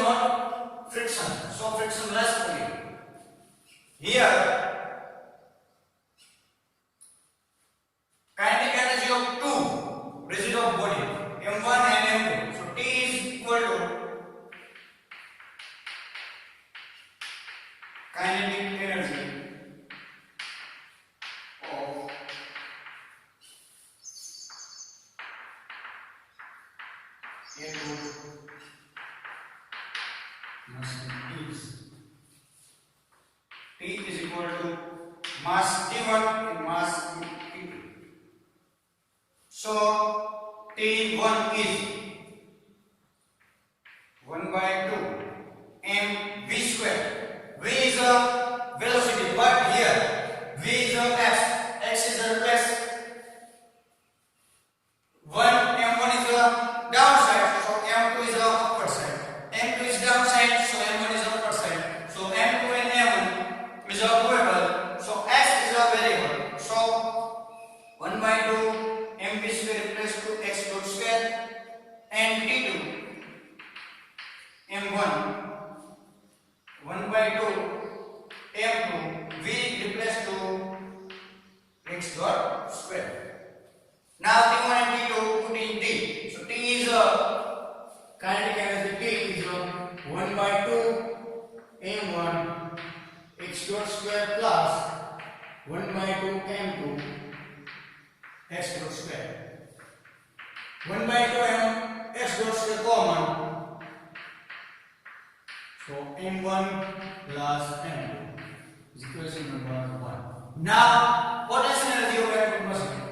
not friction, so frictionless fluid. Here kinetic energy of two rigid of body M1 and M2. So T is equal to kinetic energy of A2 T is equal to mass T1 and mass T2. So T1 is 1 by 2 m v square. V is a velocity, but here v is a x is a plus 1, m1 is a downside, so m2 is a upward side. m2 is downside, so m1 is upward side. So m2 and m1 is a movable, so x is a variable. So 1 by 2 mv square plus 2x dot square and t2 m1 1 by 2 m2 v replace to x dot square. Now T1 and T2 put in T. So T is a kinetic energy. T is a 1 by 2 m1 x dot square plus 1 by 2 m2 x dot square. 1 by 2 m x dot square common. So m1 plus m2 is equation number 1. Now potential energy of electric machine.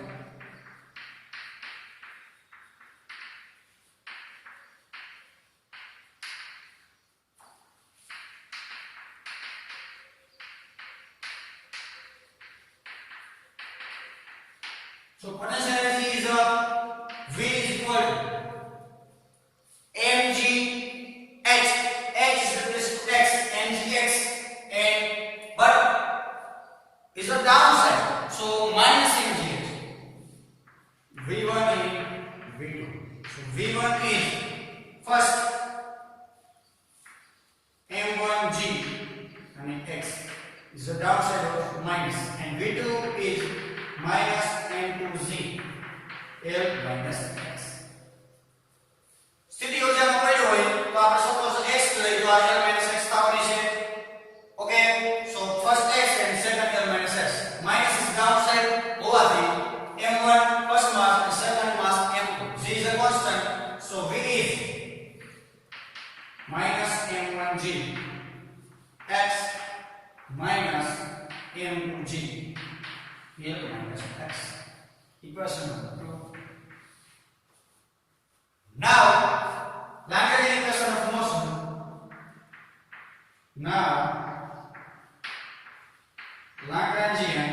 So potential energy is a V is equal to mg h. H is replaced to x, mg x, and but is a downside, so minus mg h. V1 and V2. So V1 is first m1g and x is the downside of minus, and V2 is minus m2z L minus x. સ્થિતિ ઊર્જામાં પડ્યો હોય તો આપણે suppose x લઈ તો આ L minus x થવાની છે. Okay, so first x and second L minus x. Minus is downside હોવાથી m1 first mass and second mass m2. Z is a constant, so V is minus m1g x minus m2g L minus x. Equation number 2. Now, Lagrangian equation of motion. Now, Lagrangian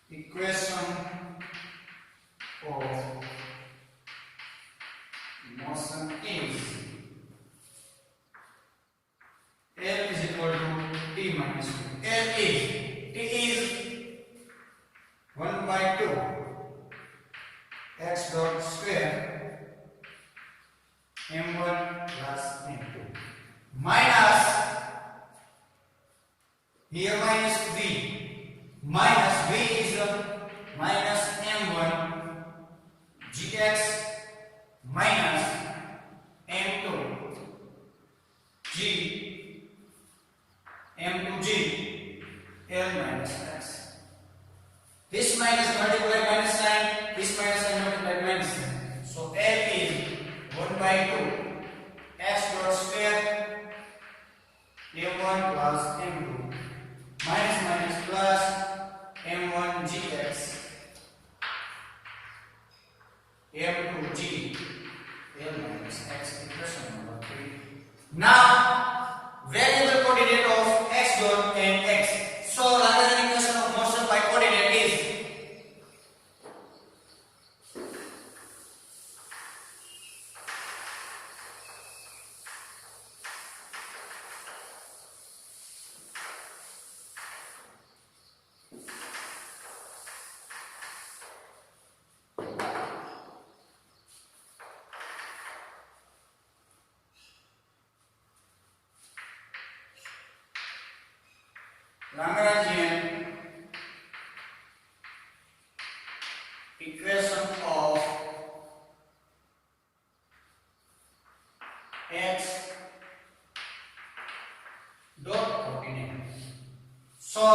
equation of motion is L is equal to T minus 2. L is T is 1 by 2 x dot square m1 plus m2 minus here minus v is minus m1 gx minus m2 g m2g L minus x. This minus multiplied minus sign, this minus sign multiplied minus sign. So L is 1 by 2 x dot square m1 plus m2 minus minus plus m1 gx m2g L minus x. Equation number 3. Now variable coordinate of x dot and x. So Lagrangian equation of motion by coordinate is Lagrangian equation of x dot coordinate. So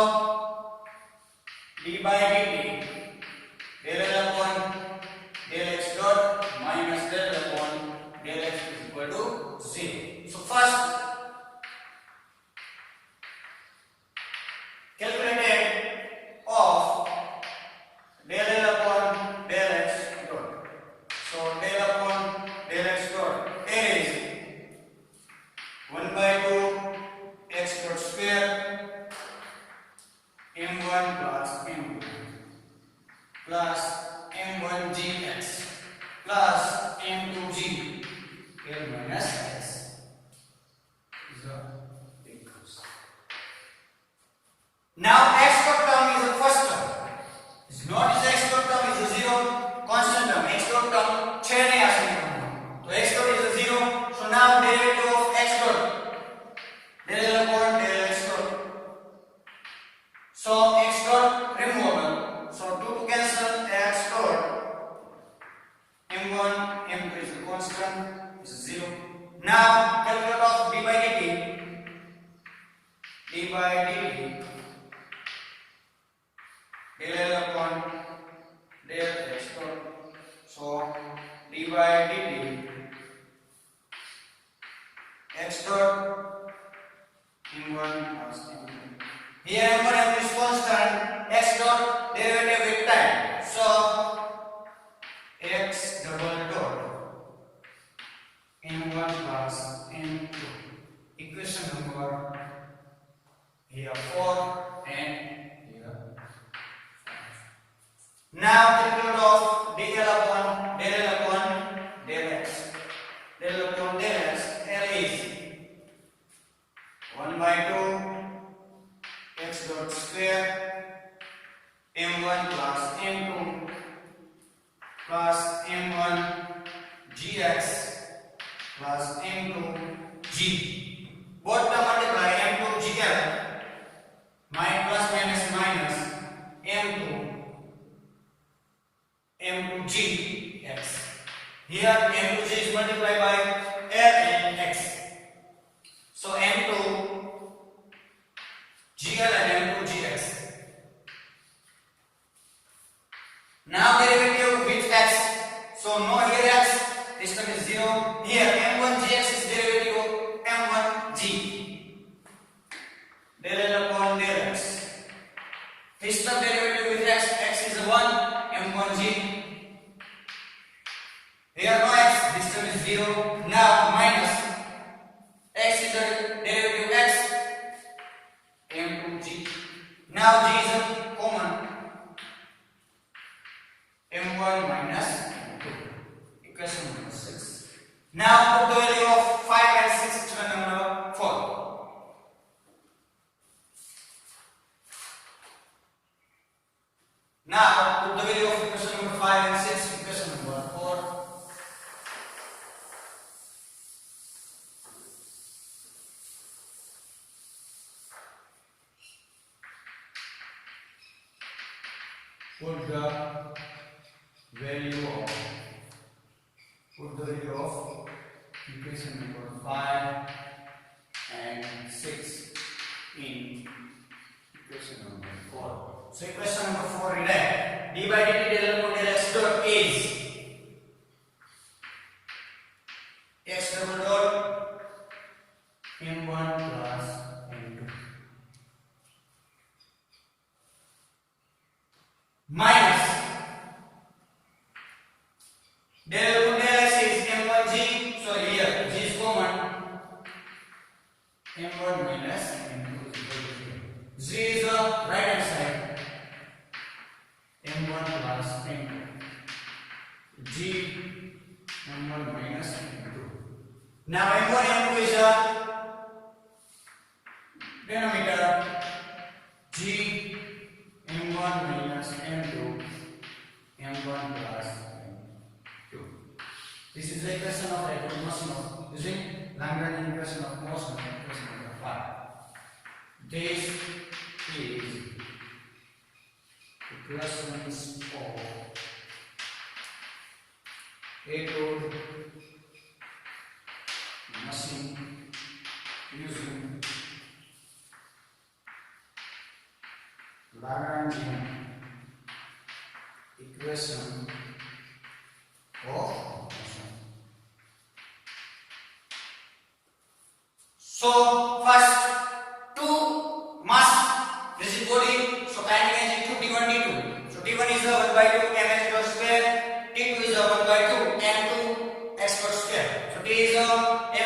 d by dt del L upon del x dot minus del upon del x is equal to 0. So first calculated of del L upon del x dot. So del upon del x dot is 1 by 2 x dot square m1 plus m2 plus m1 gx plus m2 g l minus x is a equals. Now x dot term is the first term. It's not is x dot term is a zero constant term. X dot term छह नहीं आ सकता. So x dot is a zero. So now derivative of x dot del L upon del x dot. So x dot removable. So 2 to cancel x dot. M1 M2 is a constant. Is 0. Now calculate of d by dt. D by dt. Del L upon del x dot. So d by dt x dot m1 plus m2. Here m1 m2 is constant. X dot derivative with time. So x double dot m1 plus m2. Equation number here 4 and here 5. Now calculate of del upon del x. Del upon del x, L is 1 by 2 x dot square m1 plus m2 plus m1 gx plus m2 g. Both term multiply m2 gl plus minus minus m2 gx. Here m2 g is multiplied by l and x. So m2 gl and m2 gx. Now derivative with x. So no here x. This term is 0. Here m1 gx is derivative of m1 g. Del L upon del x. This term derivative with x. X is 1. m1 g. Here no x. This term is 0. Now minus x is a derivative of x. m2 g. Now g is a common. m1 minus m2. Equation number 6. Now put the value of 5 and 6 to the number 4. Now put the value of equation number 5 and 6 equation number 4. Put the value of equation number 5 and 6 in equation number 4. So equation number 4 in that d by dt del upon del x dot is x double dot m1 plus m2 minus del upon del x is m1 g. So here g is common. m1 minus m2 is equal to 0. G is the right hand side. m1 plus m2. G m1 minus m2. Now m1 m2 is a denominator. G m1 minus m2 m1 plus m2. This is the equation of radial motion of using Lagrangian equation of motion, equation number 5. This is equations of A-towed machine using Lagrangian equation of motion. So first two mass rigid body. So kinetic energy T1 T2. So T1 is a 1 by 2 mx dot square. T2 is a 1 by 2 m2 x dot square. So T is a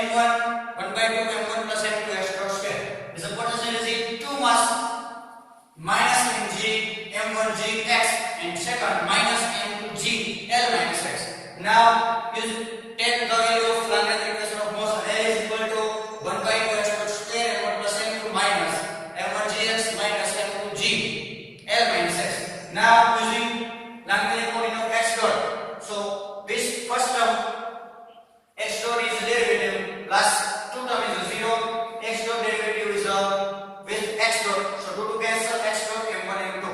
m1 1 by 2 m1 plus m2 x dot square. Is a potential energy 2 mass minus mg m1 g x and second minus m2g l minus x. Now you take the value of Lagrangian equation of motion. L is equal to 1 by 2 x dot square m1 plus m2 minus m1 gx minus m2g l minus x. Now using Lagrangian coordinate of x dot. So this first term x dot is derivative plus two term is 0. X dot derivative is with x dot. So 2 to cancel x dot m1 m2.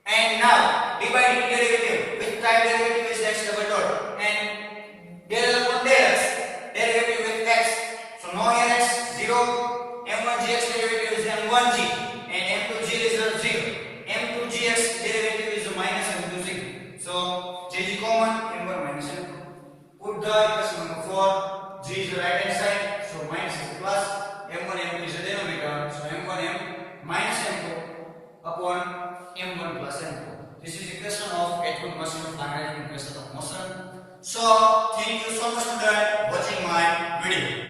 And now d by dt derivative with time derivative is x double dot and del upon del x derivative with x. So now here x 0, m1 gx derivative is m1g and m2g is 0. m2gx derivative is minus m2g. So g common m1 minus m2. Put the equation number 4. G is the right hand side. So minus plus m1 m2 is the denominator. So m1 m minus m2 upon m1 plus m2. This is equation of A-towed machine of Lagrangian equation of motion. So thank you so much for watching my video.